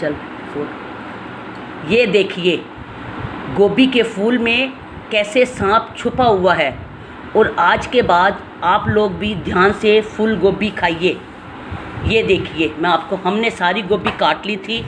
चल फूल, ये देखिए गोभी के फूल में कैसे सांप छुपा हुआ है। और आज के बाद आप लोग भी ध्यान से फूल गोभी खाइए। ये देखिए हमने सारी गोभी काट ली थी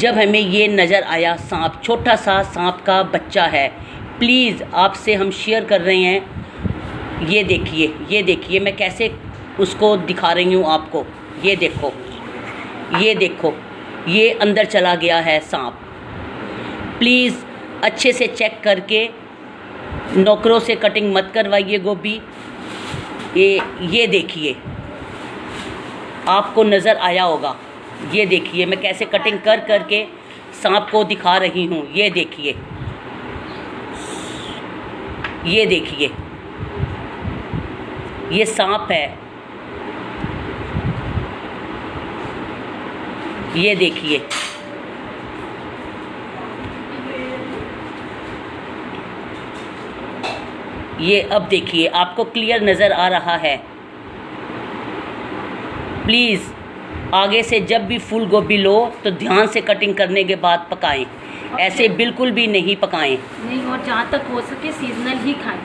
जब हमें ये नज़र आया सांप, छोटा सा सांप का बच्चा है। प्लीज़ आपसे हम शेयर कर रहे हैं। ये देखिए मैं कैसे उसको दिखा रही हूँ आपको। ये देखो ये अंदर चला गया है सांप। प्लीज़ अच्छे से चेक करके नौकरों से कटिंग मत करवाइए गोभी। ये देखिए आपको नज़र आया होगा। ये देखिए मैं कैसे कटिंग करके सांप को दिखा रही हूँ। ये देखिए ये सांप है। ये देखिए ये अब देखिए आपको क्लियर नज़र आ रहा है। प्लीज़ आगे से जब भी फूल गोभी लो तो ध्यान से कटिंग करने के बाद पकाएं, ऐसे बिल्कुल भी नहीं पकाएं। नहीं, और जहाँ तक हो सके सीजनल ही खाएं।